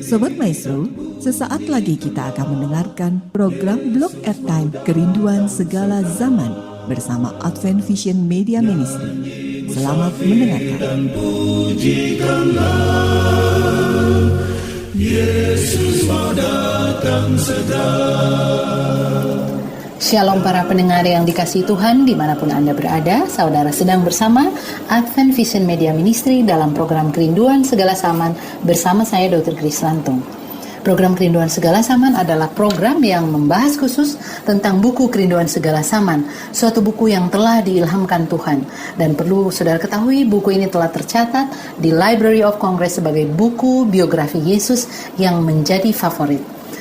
Sobat Maestro, sesaat lagi kita akan mendengarkan program Blog Airtime Kerinduan Segala Zaman bersama Advent Vision Media Ministry. Selamat mendengarkan. Pujikanlah Yesus mau datang segera. Shalom para pendengar yang dikasihi Tuhan dimanapun Anda berada. Saudara sedang bersama Advent Vision Media Ministry dalam program Kerinduan Segala Zaman bersama saya Dr. Grace Lantung. Program Kerinduan Segala Zaman adalah program yang membahas khusus tentang buku Kerinduan Segala Zaman, suatu buku yang telah diilhamkan Tuhan. Dan perlu saudara ketahui, buku ini telah tercatat di Library of Congress sebagai buku biografi Yesus yang menjadi favorit.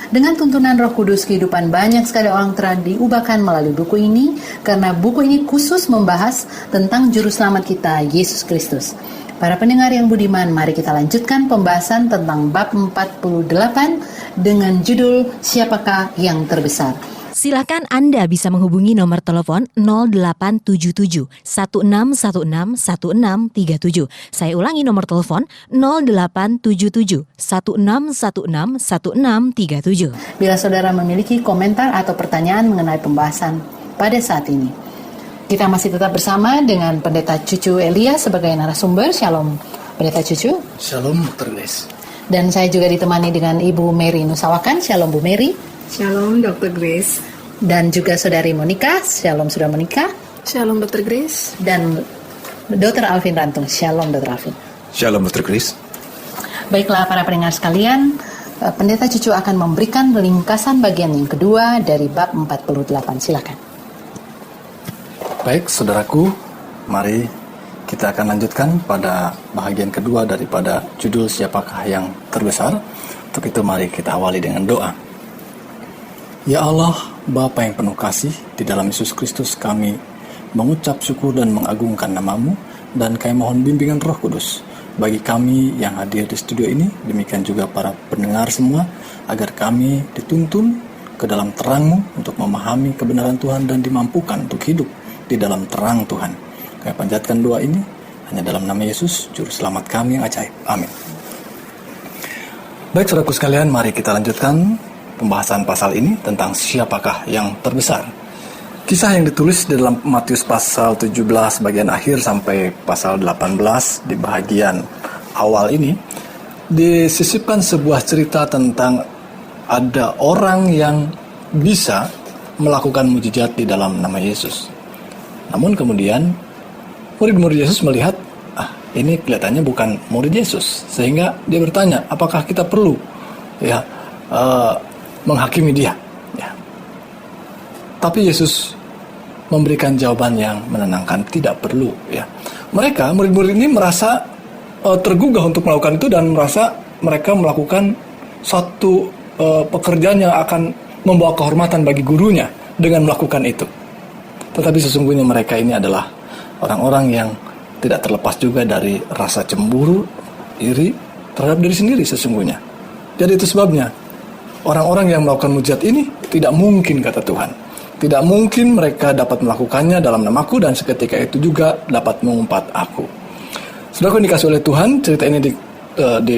Dengan tuntunan Roh Kudus, kehidupan banyak sekali orang telah diubahkan melalui buku ini, karena buku ini khusus membahas tentang Juru Selamat kita, Yesus Kristus. Para pendengar yang budiman, mari kita lanjutkan pembahasan tentang bab 48 dengan judul Siapakah yang Terbesar. Silakan Anda bisa menghubungi nomor telepon 0877 1616 1637. Saya ulangi nomor telepon 0877 1616 1637. Bila saudara memiliki komentar atau pertanyaan mengenai pembahasan pada saat ini, kita masih tetap bersama dengan Pendeta Cucu Elia sebagai narasumber. Shalom Pendeta Cucu. Shalom Dr. Grace. Dan saya juga ditemani dengan Ibu Mary Nusawakan. Shalom Bu Mary. Shalom Dr. Grace. Dan juga Saudari Monica. Shalom Saudara Monica. Shalom Dr. Grace. Dan Dr. Alvin Rantung. Shalom Dr. Alvin. Shalom Dr. Grace. Baiklah para pendengar sekalian, Pendeta Cucu akan memberikan ringkasan bagian yang kedua dari bab 48. Silakan. Baik saudaraku, mari kita akan lanjutkan pada bahagian kedua daripada judul Siapakah yang Terbesar. Untuk itu mari kita awali dengan doa. Ya Allah, Bapa yang penuh kasih, di dalam Yesus Kristus kami mengucap syukur dan mengagungkan nama-Mu, dan kami mohon bimbingan Roh Kudus bagi kami yang hadir di studio ini, demikian juga para pendengar semua, agar kami dituntun ke dalam terang-Mu untuk memahami kebenaran Tuhan dan dimampukan untuk hidup di dalam terang Tuhan. Kami panjatkan doa ini hanya dalam nama Yesus, Juru Selamat kami yang ajaib. Amin. Baik saudaraku sekalian, mari kita lanjutkan pembahasan pasal ini tentang siapakah yang terbesar. Kisah yang ditulis di dalam Matius pasal 17 bagian akhir sampai pasal 18 di bagian awal ini disisipkan sebuah cerita tentang ada orang yang bisa melakukan mujizat di dalam nama Yesus. Namun kemudian murid-murid Yesus melihat, ini kelihatannya bukan murid Yesus, sehingga dia bertanya, apakah kita perlu menghakimi dia? Tapi Yesus memberikan jawaban yang menenangkan, tidak perlu. Mereka murid-murid ini merasa tergugah untuk melakukan itu dan merasa mereka melakukan satu pekerjaan yang akan membawa kehormatan bagi gurunya dengan melakukan itu. Tetapi sesungguhnya mereka ini adalah orang-orang yang tidak terlepas juga dari rasa cemburu, iri terhadap diri sendiri sesungguhnya. Jadi itu sebabnya orang-orang yang melakukan mujizat ini tidak mungkin, kata Tuhan. Tidak mungkin mereka dapat melakukannya dalam namaku, dan seketika itu juga dapat mengumpat aku. Saudara yang dikasih oleh Tuhan, cerita ini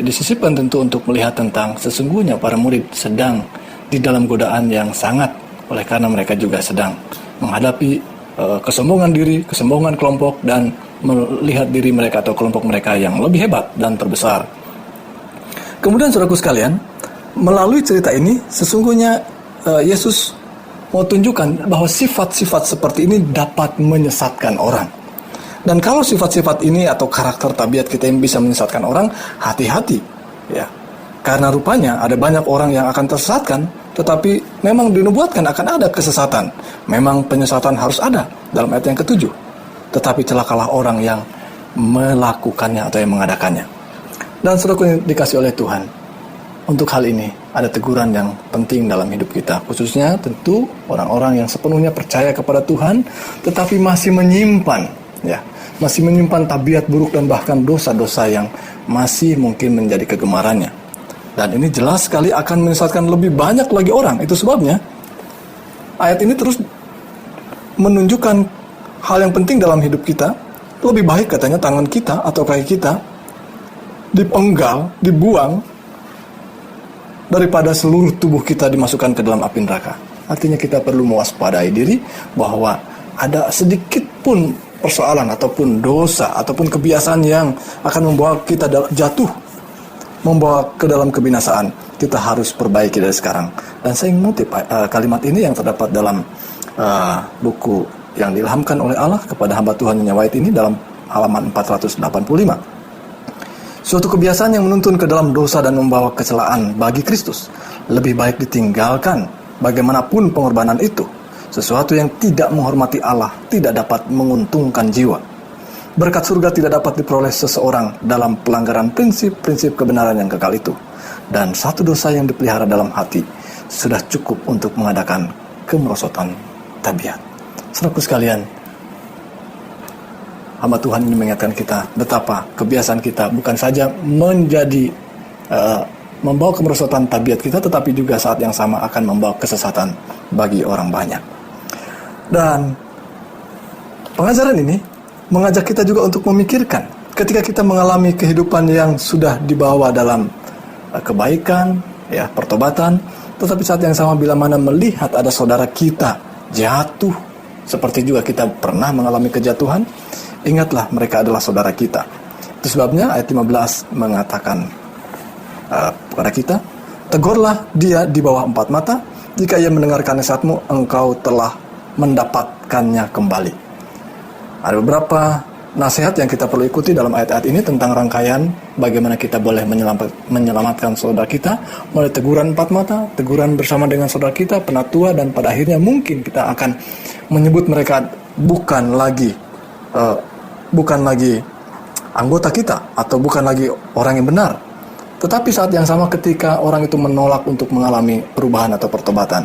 disisipkan tentu untuk melihat tentang sesungguhnya para murid sedang di dalam godaan yang sangat, oleh karena mereka juga sedang menghadapi kesombongan diri, kesombongan kelompok, dan melihat diri mereka atau kelompok mereka yang lebih hebat dan terbesar. Kemudian saudaraku sekalian, melalui cerita ini sesungguhnya Yesus mau tunjukkan bahwa sifat-sifat seperti ini dapat menyesatkan orang. Dan kalau sifat-sifat ini atau karakter tabiat kita yang bisa menyesatkan orang, hati-hati ya. Karena rupanya ada banyak orang yang akan tersesatkan, tetapi memang dinubuatkan akan ada kesesatan. Memang penyesatan harus ada dalam ayat yang ke-7. Tetapi celakalah orang yang melakukannya atau yang mengadakannya. Dan saudaraku yang dikasih oleh Tuhan, untuk hal ini ada teguran yang penting dalam hidup kita, khususnya tentu orang-orang yang sepenuhnya percaya kepada Tuhan tetapi masih menyimpan tabiat buruk dan bahkan dosa-dosa yang masih mungkin menjadi kegemarannya. Dan ini jelas sekali akan menyesatkan lebih banyak lagi orang. Itu sebabnya ayat ini terus menunjukkan hal yang penting dalam hidup kita. Lebih baik katanya tangan kita atau kaki kita dipenggal, dibuang, daripada seluruh tubuh kita dimasukkan ke dalam api neraka. Artinya kita perlu mewaspadai diri bahwa ada sedikit pun persoalan ataupun dosa ataupun kebiasaan yang akan membawa kita jatuh, membawa ke dalam kebinasaan. Kita harus perbaiki dari sekarang. Dan saya ingin mengutip kalimat ini yang terdapat dalam buku yang diilhamkan oleh Allah kepada hamba Tuhan Nyonya White ini dalam halaman 485. Suatu kebiasaan yang menuntun ke dalam dosa dan membawa kecelaan bagi Kristus lebih baik ditinggalkan bagaimanapun pengorbanan itu. Sesuatu yang tidak menghormati Allah tidak dapat menguntungkan jiwa. Berkat surga tidak dapat diperoleh seseorang dalam pelanggaran prinsip-prinsip kebenaran yang kekal itu. Dan satu dosa yang dipelihara dalam hati sudah cukup untuk mengadakan kemerosotan tabiat. Saudaraku sekalian, hamba Tuhan ini mengingatkan kita betapa kebiasaan kita bukan saja menjadi membawa kemerosotan tabiat kita, tetapi juga saat yang sama akan membawa kesesatan bagi orang banyak. Dan pengajaran ini mengajak kita juga untuk memikirkan ketika kita mengalami kehidupan yang sudah dibawa dalam kebaikan, ya, pertobatan, tetapi saat yang sama bila mana melihat ada saudara kita jatuh, seperti juga kita pernah mengalami kejatuhan, ingatlah mereka adalah saudara kita. Itu sebabnya ayat 15 mengatakan kepada kita, tegurlah dia di bawah 4 mata, jika ia mendengarkan nasihatmu, engkau telah mendapatkannya kembali. Ada beberapa nasihat yang kita perlu ikuti dalam ayat-ayat ini tentang rangkaian bagaimana kita boleh menyelamatkan saudara kita, mulai teguran 4 mata, teguran bersama dengan saudara kita, penatua, dan pada akhirnya mungkin kita akan menyebut mereka bukan lagi anggota kita atau bukan lagi orang yang benar. Tetapi saat yang sama ketika orang itu menolak untuk mengalami perubahan atau pertobatan,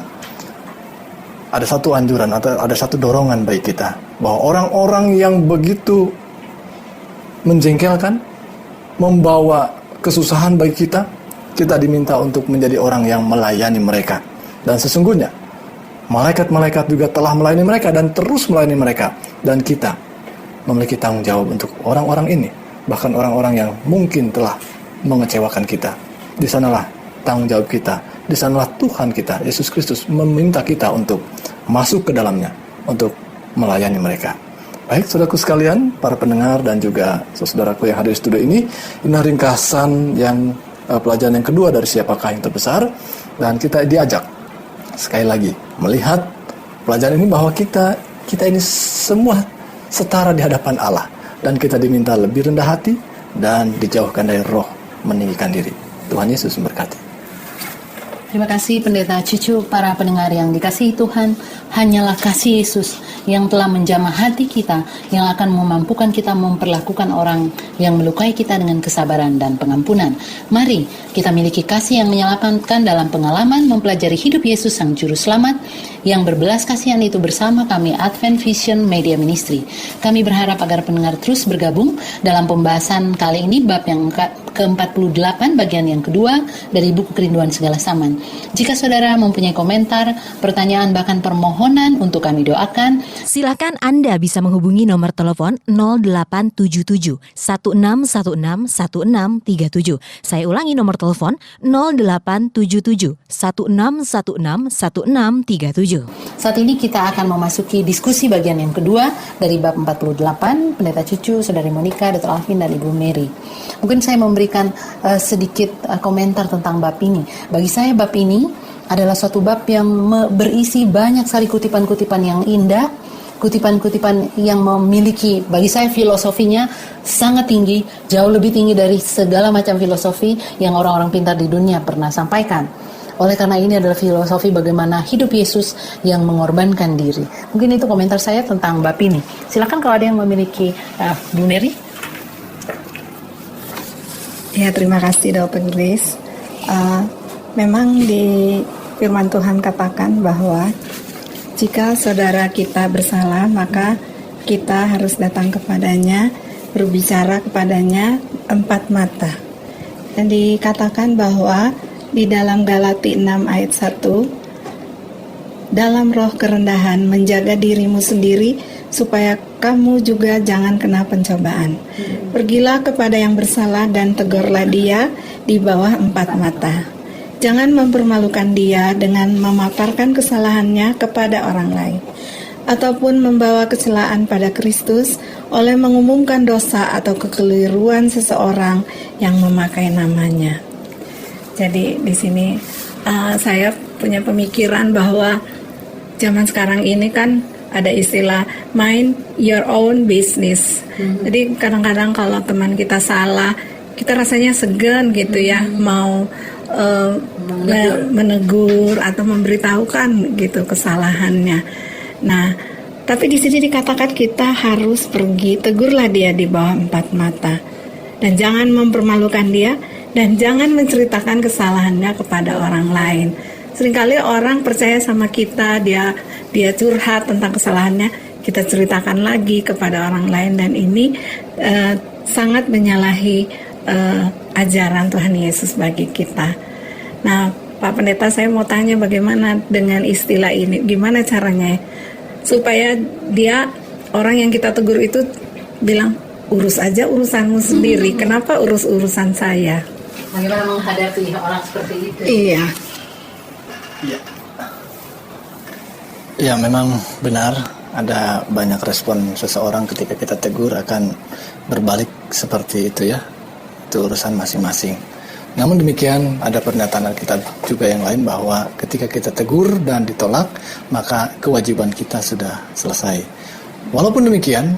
ada satu anjuran atau ada satu dorongan bagi kita bahwa orang-orang yang begitu menjengkelkan, membawa kesusahan bagi kita, kita diminta untuk menjadi orang yang melayani mereka. Dan sesungguhnya malaikat-malaikat juga telah melayani mereka dan terus melayani mereka. Dan kita memiliki tanggung jawab untuk orang-orang ini, bahkan orang-orang yang mungkin telah mengecewakan kita. Di sanalah tanggung jawab kita, di sanalah Tuhan kita, Yesus Kristus, meminta kita untuk masuk ke dalamnya, untuk melayani mereka. Baik, saudaraku sekalian, para pendengar dan juga saudaraku yang hadir di studio ini ringkasan yang pelajaran yang kedua dari Siapakah yang Terbesar. Dan kita diajak sekali lagi melihat pelajaran ini bahwa kita ini semua setara di hadapan Allah, dan kita diminta lebih rendah hati dan dijauhkan dari roh meninggikan diri. Tuhan Yesus memberkati. Terima kasih Pendeta Cucu. Para pendengar yang dikasihi Tuhan, hanyalah kasih Yesus yang telah menjamah hati kita, yang akan memampukan kita memperlakukan orang yang melukai kita dengan kesabaran dan pengampunan. Mari kita miliki kasih yang menyelamatkan dalam pengalaman mempelajari hidup Yesus Sang Juru Selamat yang berbelas kasihan itu bersama kami Advent Vision Media Ministry. Kami berharap agar pendengar terus bergabung dalam pembahasan kali ini, bab yang ke-48 bagian yang kedua dari buku Kerinduan Segala Zaman. Jika saudara mempunyai komentar, pertanyaan, bahkan permohonan untuk kami doakan, silakan Anda bisa menghubungi nomor telepon 0877 1616 1637. Saya ulangi nomor telepon 0877 1616 1637. Saat ini kita akan memasuki diskusi bagian yang kedua dari bab 48. Pendeta Cucu, Saudari Monica, Dr. Alvin, dan Ibu Mary. Mungkin saya memberikan sedikit komentar tentang bab ini. Bagi saya bab ini adalah suatu bab yang berisi banyak sekali kutipan-kutipan yang indah, kutipan-kutipan yang memiliki, bagi saya filosofinya sangat tinggi, jauh lebih tinggi dari segala macam filosofi yang orang-orang pintar di dunia pernah sampaikan. Oleh karena ini adalah filosofi bagaimana hidup Yesus yang mengorbankan diri. Mungkin itu komentar saya tentang bab ini. Silakan kalau ada yang memiliki Bu Mary. Ya, terima kasih Dr. Grace. Memang di firman Tuhan katakan bahwa jika saudara kita bersalah, maka kita harus datang kepadanya, berbicara kepadanya 4 mata. Dan dikatakan bahwa di dalam Galati 6 ayat 1, dalam roh kerendahan menjaga dirimu sendiri supaya kamu juga jangan kena pencobaan. Pergilah kepada yang bersalah dan tegurlah dia di bawah 4 mata. Jangan mempermalukan dia dengan memaparkan kesalahannya kepada orang lain, ataupun membawa kecelaan pada Kristus oleh mengumumkan dosa atau kekeliruan seseorang yang memakai namanya. Jadi di sini saya punya pemikiran bahwa zaman sekarang ini kan ada istilah mind your own business. Jadi kadang-kadang kalau teman kita salah, kita rasanya segan gitu ya, mau menegur atau memberitahukan gitu kesalahannya. Nah, tapi di sini dikatakan kita harus pergi, tegurlah dia di bawah 4 mata, dan jangan mempermalukan dia, dan jangan menceritakan kesalahannya kepada orang lain. Seringkali orang percaya sama kita, dia curhat tentang kesalahannya, kita ceritakan lagi kepada orang lain, dan ini sangat menyalahi ajaran Tuhan Yesus bagi kita. Nah, Pak Pendeta, saya mau tanya bagaimana dengan istilah ini, gimana caranya supaya dia, orang yang kita tegur itu bilang, urus aja urusanmu sendiri, kenapa urus-urusan saya? Bagaimana menghadapi orang seperti itu? Iya. Ya, memang benar ada banyak respon seseorang ketika kita tegur akan berbalik seperti itu ya. Itu urusan masing-masing. Namun demikian ada pernyataan kita juga yang lain bahwa ketika kita tegur dan ditolak, maka kewajiban kita sudah selesai. Walaupun demikian,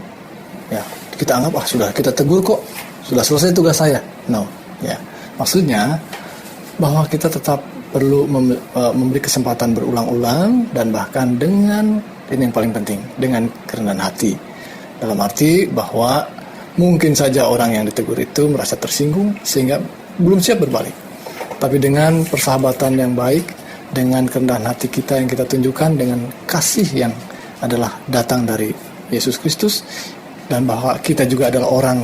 ya kita anggap sudah kita tegur kok, sudah selesai tugas saya. No, ya. Maksudnya bahwa kita tetap perlu memberi kesempatan berulang-ulang, dan bahkan dengan, ini yang paling penting, dengan kerendahan hati. Dalam arti bahwa mungkin saja orang yang ditegur itu merasa tersinggung sehingga belum siap berbalik. Tapi dengan persahabatan yang baik, dengan kerendahan hati kita yang kita tunjukkan, dengan kasih yang adalah datang dari Yesus Kristus, dan bahwa kita juga adalah orang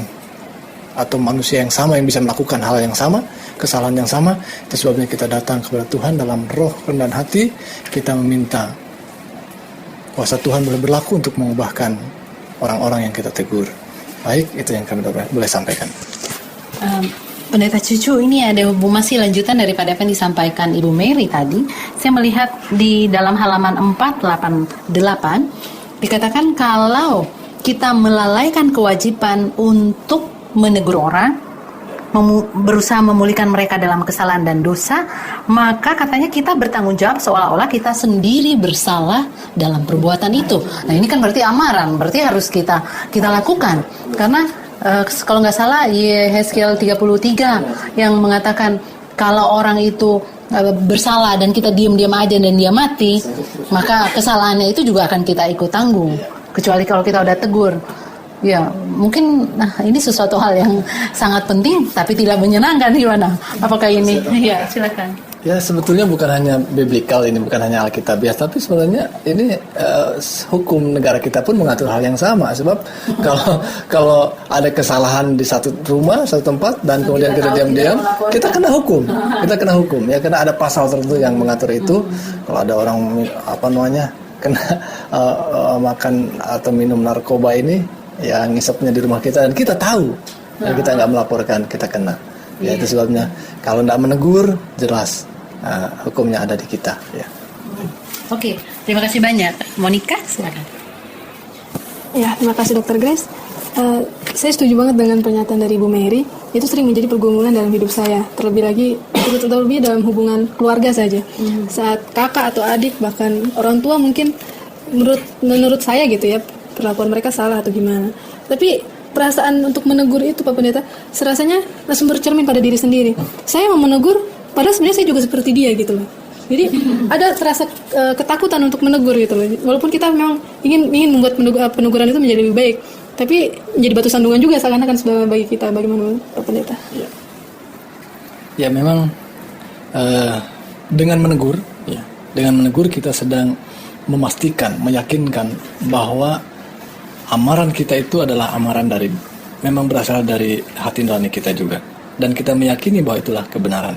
atau manusia yang sama yang bisa melakukan hal yang sama, kesalahan yang sama. Itu sebabnya kita datang kepada Tuhan dalam roh kerendahan hati, kita meminta kuasa Tuhan boleh berlaku untuk mengubahkan orang-orang yang kita tegur. Baik, itu yang kami boleh sampaikan. Pendeta Cucu, ini ada masih lanjutan daripada apa yang disampaikan Ibu Mary tadi. Saya melihat di dalam halaman 488 dikatakan kalau kita melalaikan kewajiban untuk menegur orang, berusaha memulihkan mereka dalam kesalahan dan dosa, maka katanya kita bertanggung jawab seolah-olah kita sendiri bersalah dalam perbuatan itu. Nah, ini kan berarti amaran, berarti harus kita lakukan. Karena kalau nggak salah Yehezkiel 33 yang mengatakan kalau orang itu bersalah dan kita diam-diam aja dan dia mati, maka kesalahannya itu juga akan kita ikut tanggung, kecuali kalau kita udah tegur. Ya, mungkin ini sesuatu hal yang sangat penting tapi tidak menyenangkan. Gimana? Apakah ini? Ya, silakan. Ya, sebetulnya bukan hanya biblikal ini, bukan hanya alkitabiah, tapi sebenarnya ini hukum negara kita pun mengatur hal yang sama. Sebab kalau ada kesalahan di satu rumah, satu tempat, dan kemudian kita diam-diam, kita kena hukum. Kita kena hukum. Ya, karena ada pasal tertentu yang mengatur itu. Kalau ada orang kena makan atau minum narkoba ini, ya ngisapnya di rumah kita dan kita tahu, dan kita nggak melaporkan, kita kena. Ya, itu sebabnya kalau nggak menegur, jelas hukumnya ada di kita. Ya. Oke, terima kasih banyak. Monica, silakan. Ya, terima kasih Dr. Grace. Saya setuju banget dengan pernyataan dari Ibu Mary. Itu sering menjadi pergumulan dalam hidup saya. Terlebih dalam hubungan keluarga saja. Saat kakak atau adik, bahkan orang tua mungkin menurut saya gitu ya, perlakuan mereka salah atau gimana. Tapi perasaan untuk menegur itu, Pak Pendeta, serasanya langsung bercermin pada diri sendiri. Saya mau menegur, padahal sebenarnya saya juga seperti dia gitu loh. Jadi ada terasa ketakutan untuk menegur gitu loh. Walaupun kita memang ingin membuat peneguran itu menjadi lebih baik, tapi menjadi batu sandungan juga seakan-akan bagi kita. Bagaimana Pak Pendeta? Ya, memang dengan menegur kita sedang memastikan, meyakinkan bahwa amaran kita itu adalah amaran memang berasal dari hati nurani kita juga, dan kita meyakini bahwa itulah kebenaran.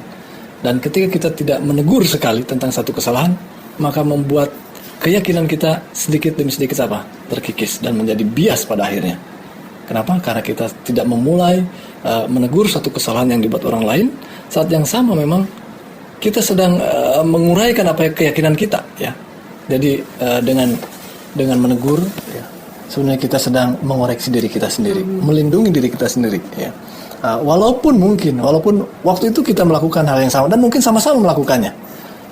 Dan ketika kita tidak menegur sekali tentang satu kesalahan, maka membuat keyakinan kita sedikit demi sedikit terkikis dan menjadi bias pada akhirnya. Kenapa? Karena kita tidak memulai menegur satu kesalahan yang dibuat orang lain. Saat yang sama memang kita sedang menguraikan apa keyakinan kita, ya. Jadi dengan menegur, ya, sebenarnya kita sedang mengoreksi diri kita sendiri, melindungi diri kita sendiri, ya. Walaupun waktu itu kita melakukan hal yang sama dan mungkin sama-sama melakukannya,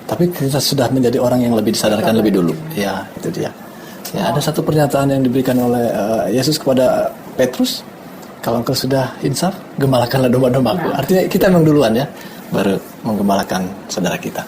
tapi kita sudah menjadi orang yang lebih disadarkan lebih dulu, ya, itu dia. Ya, ada satu pernyataan yang diberikan oleh Yesus kepada Petrus, kalau engkau sudah insaf, gembalakanlah domba-dombaku. Artinya kita memang duluan, ya, baru menggembalakan saudara kita.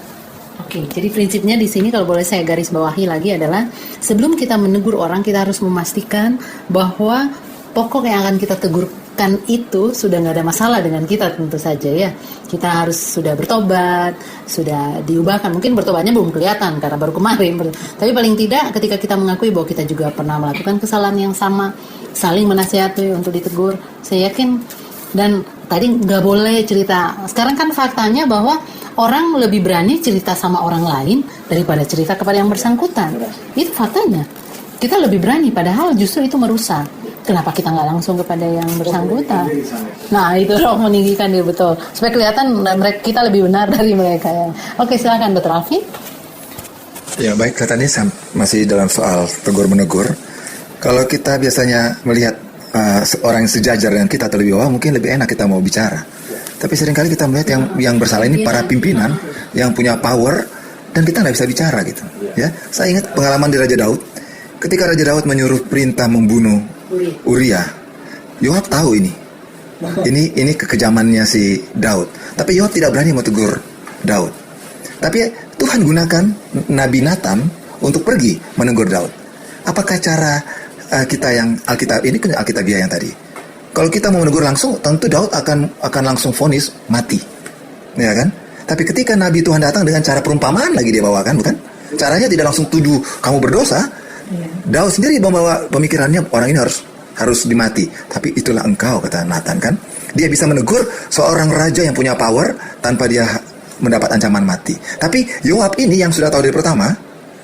Oke, jadi prinsipnya di sini kalau boleh saya garis bawahi lagi adalah sebelum kita menegur orang, kita harus memastikan bahwa pokok yang akan kita tegurkan itu sudah nggak ada masalah dengan kita, tentu saja, ya. Kita harus sudah bertobat, sudah diubahkan. Mungkin bertobatnya belum kelihatan karena baru kemarin, tapi paling tidak ketika kita mengakui bahwa kita juga pernah melakukan kesalahan yang sama, saling menasihati untuk ditegur, saya yakin. Dan tadi nggak boleh cerita. Sekarang kan faktanya bahwa orang lebih berani cerita sama orang lain daripada cerita kepada yang bersangkutan. Itu faktanya. Kita lebih berani, padahal justru itu merusak. Kenapa kita nggak langsung kepada yang bersangkutan? Nah, itu roh meninggikan diri, betul. Supaya kelihatan kita lebih benar dari mereka, ya. Oke, silakan Dr. Alvin. Ya, baik, tadi masih dalam soal tegur-menegur. Kalau kita biasanya melihat orang yang sejajar dengan kita atau lebih bawah, mungkin lebih enak kita mau bicara. Tapi seringkali kita melihat yang bersalah ini para pimpinan yang punya power dan kita nggak bisa bicara gitu. Ya, saya ingat pengalaman di Raja Daud. Ketika Raja Daud menyuruh perintah membunuh Uria, Yoab tahu ini kekejamannya si Daud. Tapi Yoab tidak berani mau tegur Daud. Tapi Tuhan gunakan Nabi Nathan untuk pergi menegur Daud. Apakah cara kita yang Alkitab ini kan Alkitabiah yang tadi? Kalau kita mau menegur langsung, tentu Daud akan langsung vonis mati, ya kan? Tapi ketika Nabi Tuhan datang dengan cara perumpamaan lagi dia bawakan, bukan? Caranya tidak langsung tuduh kamu berdosa. Daud sendiri membawa pemikirannya orang ini harus dimati. Tapi itulah engkau, kata Nathan, kan? Dia bisa menegur seorang raja yang punya power tanpa dia mendapat ancaman mati. Tapi Yoab ini yang sudah tahu dari pertama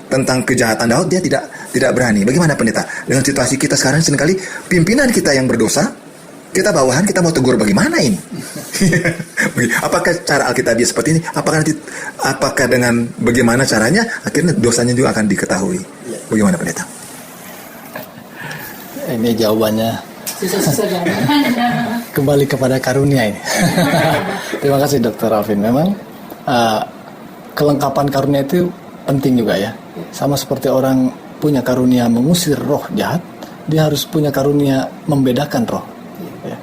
tentang kejahatan Daud, dia tidak berani. Bagaimana pendeta? Dengan situasi kita sekarang seringkali pimpinan kita yang berdosa, kita bawahan, kita mau tegur bagaimana ini? Apakah cara Alkitabiah seperti ini? Apakah dengan bagaimana caranya akhirnya dosanya juga akan diketahui? Bagaimana pendeta? Ini jawabannya kembali kepada karunia ini. Terima kasih Dr. Alvin. Memang kelengkapan karunia itu penting juga, ya. Sama seperti orang punya karunia mengusir roh jahat, dia harus punya karunia membedakan roh. Ya.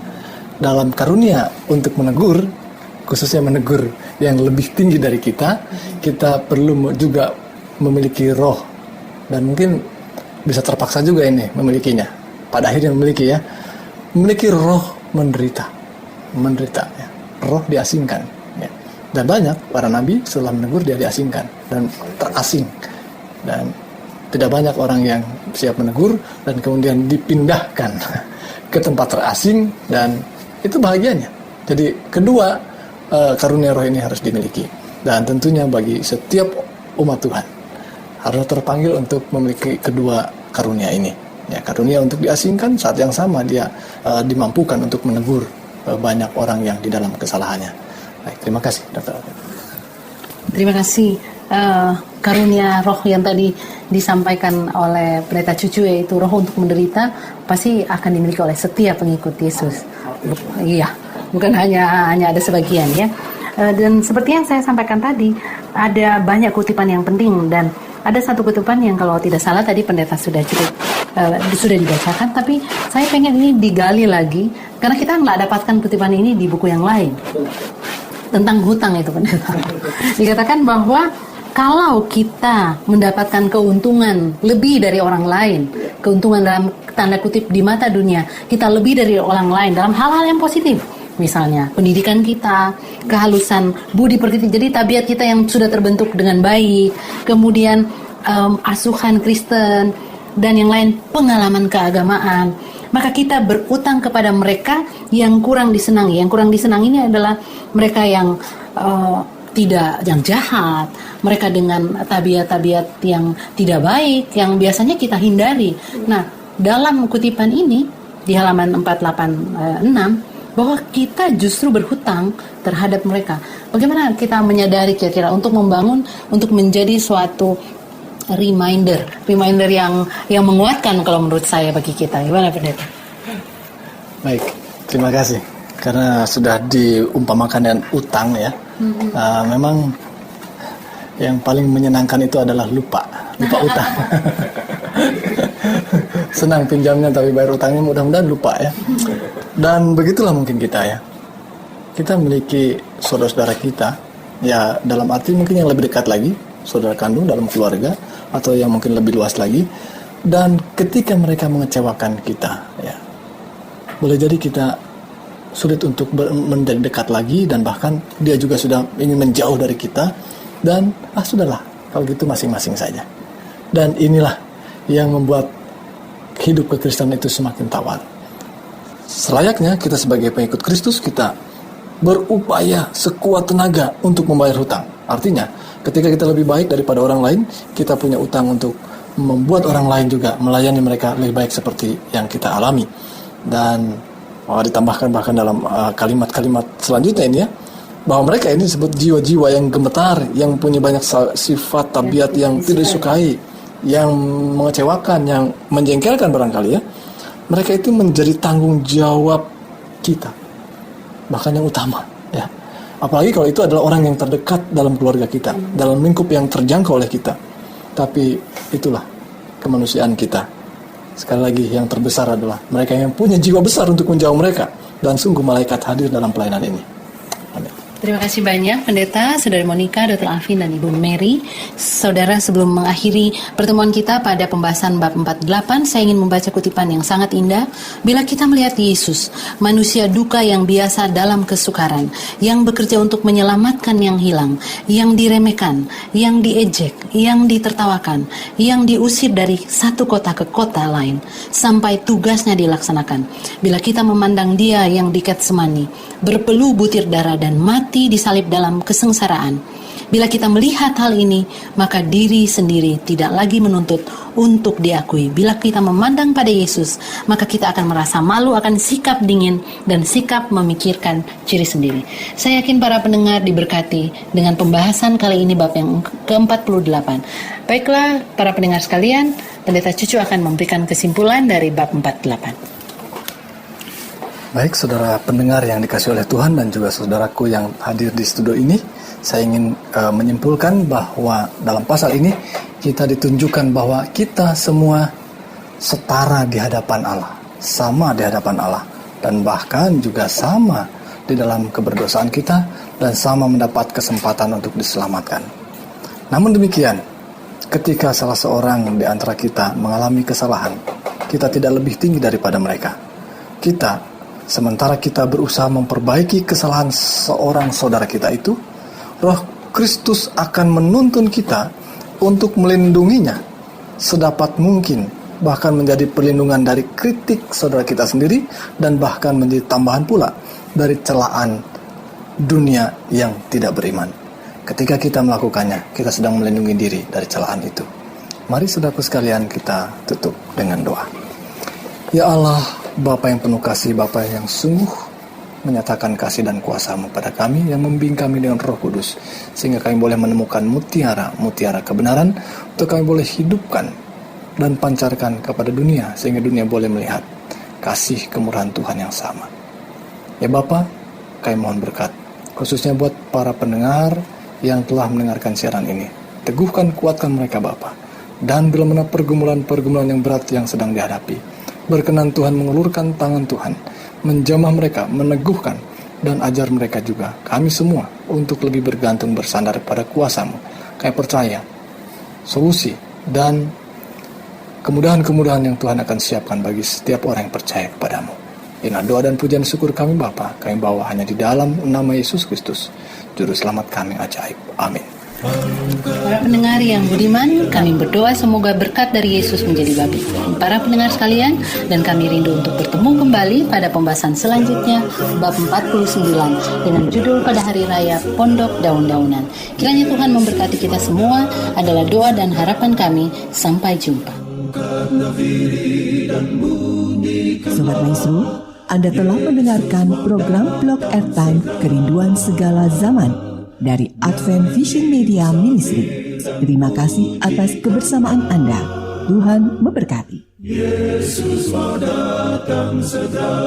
Dalam karunia untuk menegur, khususnya menegur yang lebih tinggi dari kita perlu juga memiliki roh, dan mungkin bisa terpaksa juga ini memilikinya. Pada akhirnya memiliki roh menderita, ya. Roh diasingkan, ya. Dan banyak para nabi setelah menegur dia diasingkan dan terasing, dan tidak banyak orang yang siap menegur dan kemudian dipindahkan ke tempat terasing, dan itu bahagianya. Jadi kedua karunia roh ini harus dimiliki, dan tentunya bagi setiap umat Tuhan harus terpanggil untuk memiliki kedua karunia ini. Ya, karunia untuk diasingkan, saat yang sama dia dimampukan untuk menegur banyak orang yang di dalam kesalahannya. Baik, terima kasih Dr. Terima kasih. Karunia roh yang tadi disampaikan oleh Pendeta Cucu, yaitu roh untuk menderita, pasti akan dimiliki oleh setiap pengikut Yesus. Iya, bukan hanya ada sebagian, ya. Dan seperti yang saya sampaikan tadi, ada banyak kutipan yang penting, dan ada satu kutipan yang kalau tidak salah tadi pendeta sudah dibacakan, tapi saya pengen ini digali lagi karena kita nggak dapatkan kutipan ini di buku yang lain tentang hutang itu, pendeta. Dikatakan bahwa kalau kita mendapatkan keuntungan lebih dari orang lain, keuntungan dalam tanda kutip di mata dunia, kita lebih dari orang lain dalam hal-hal yang positif. Misalnya pendidikan kita, kehalusan budi pekerti, jadi tabiat kita yang sudah terbentuk dengan baik, kemudian asuhan Kristen dan yang lain, pengalaman keagamaan, maka kita berutang kepada mereka yang kurang disenangi. Yang kurang disenangi ini adalah mereka yang yang jahat, mereka dengan tabiat-tabiat yang tidak baik, yang biasanya kita hindari. Nah, dalam kutipan ini di halaman 486 bahwa kita justru berhutang terhadap mereka. Bagaimana kita menyadari kira-kira untuk membangun, untuk menjadi suatu reminder yang menguatkan kalau menurut saya bagi kita. Gimana Pendeta? Baik, terima kasih karena sudah diumpamakan dengan utang ya. Memang yang paling menyenangkan itu adalah lupa utang. Senang pinjamnya tapi bayar utangnya mudah-mudahan lupa ya. Dan begitulah mungkin kita ya. Kita memiliki saudara-saudara kita ya, dalam arti mungkin yang lebih dekat lagi, saudara kandung dalam keluarga, atau yang mungkin lebih luas lagi. Dan ketika mereka mengecewakan kita ya, boleh jadi kita sulit untuk menjadi dekat lagi, dan bahkan dia juga sudah ingin menjauh dari kita, dan sudahlah, kalau gitu masing-masing saja. Dan inilah yang membuat hidup kekristenan itu semakin tawar. Selayaknya kita sebagai pengikut Kristus, kita berupaya sekuat tenaga untuk membayar hutang. Artinya, ketika kita lebih baik daripada orang lain, kita punya utang untuk membuat orang lain juga melayani mereka lebih baik seperti yang kita alami. Dan ditambahkan bahkan dalam kalimat-kalimat selanjutnya ini ya, bahwa mereka ini disebut jiwa-jiwa yang gemetar, yang punya banyak sifat tabiat yang tidak disukai, yang mengecewakan, yang menjengkelkan barangkali ya. Mereka itu menjadi tanggung jawab kita, bahkan yang utama ya. Apalagi kalau itu adalah orang yang terdekat dalam keluarga kita, dalam lingkup yang terjangkau oleh kita. Tapi itulah kemanusiaan kita. Sekali lagi, yang terbesar adalah mereka yang punya jiwa besar untuk menjauh mereka, dan sungguh malaikat hadir dalam pelayanan ini. Amin. Terima kasih banyak Pendeta, Saudari Monica, Dr. Alvin, dan Ibu Mary. Saudara, sebelum mengakhiri pertemuan kita pada pembahasan bab 48, saya ingin membaca kutipan yang sangat indah. Bila kita melihat Yesus, manusia duka yang biasa dalam kesukaran, yang bekerja untuk menyelamatkan yang hilang, yang diremehkan, yang diejek, yang ditertawakan, yang diusir dari satu kota ke kota lain, sampai tugasnya dilaksanakan. Bila kita memandang Dia yang di Getsemani, berpeluh butir darah dan mati disalib dalam kesengsaraan. Bila kita melihat hal ini, maka diri sendiri tidak lagi menuntut untuk diakui. Bila kita memandang pada Yesus, maka kita akan merasa malu akan sikap dingin dan sikap memikirkan ciri sendiri. Saya yakin para pendengar diberkati dengan pembahasan kali ini bab yang ke-48. Baiklah para pendengar sekalian, Pendeta Cucu akan memberikan kesimpulan dari bab 48. Baik, saudara pendengar yang dikasihi oleh Tuhan dan juga saudaraku yang hadir di studio ini, saya ingin menyimpulkan bahwa dalam pasal ini kita ditunjukkan bahwa kita semua setara di hadapan Allah, sama di hadapan Allah, dan bahkan juga sama di dalam keberdosaan kita dan sama mendapat kesempatan untuk diselamatkan. Namun demikian, ketika salah seorang di antara kita mengalami kesalahan, kita tidak lebih tinggi daripada mereka. Sementara kita berusaha memperbaiki kesalahan seorang saudara kita itu, Roh Kristus akan menuntun kita untuk melindunginya sedapat mungkin, bahkan menjadi perlindungan dari kritik saudara kita sendiri, dan bahkan menjadi tambahan pula dari celaan dunia yang tidak beriman. Ketika kita melakukannya, kita sedang melindungi diri dari celaan itu. Mari saudaraku sekalian, kita tutup dengan doa. Ya Allah, Bapa yang penuh kasih, Bapa yang sungguh menyatakan kasih dan kuasa-Mu pada kami, yang membimbing kami dengan Roh Kudus, sehingga kami boleh menemukan mutiara kebenaran, untuk kami boleh hidupkan dan pancarkan kepada dunia, sehingga dunia boleh melihat kasih kemurahan Tuhan yang sama. Ya Bapa, kami mohon berkat, khususnya buat para pendengar yang telah mendengarkan siaran ini. Teguhkan, kuatkan mereka Bapa, dan bila mana pergumulan-pergumulan yang berat yang sedang dihadapi, berkenan Tuhan mengulurkan tangan Tuhan, menjamah mereka, meneguhkan, dan ajar mereka juga, kami semua, untuk lebih bergantung bersandar pada kuasa-Mu. Kami percaya solusi dan kemudahan-kemudahan yang Tuhan akan siapkan bagi setiap orang yang percaya kepada-Mu. Inilah doa dan pujian syukur kami Bapa, kami bawa hanya di dalam nama Yesus Kristus, Juru Selamat kami ajaib. Amin. Para pendengar yang budiman, kami berdoa semoga berkat dari Yesus menjadi bagi para pendengar sekalian, dan kami rindu untuk bertemu kembali pada pembahasan selanjutnya bab 49 dengan judul pada hari raya Pondok Daun-daunan. Kiranya Tuhan memberkati kita semua, adalah doa dan harapan kami. Sampai jumpa. Sobat Maestro, Anda telah mendengarkan program Blog Airtime Kerinduan Segala Zaman dari Advent Vision Media Ministry. Terima kasih atas kebersamaan Anda. Tuhan memberkati. Yesus mau datang segera.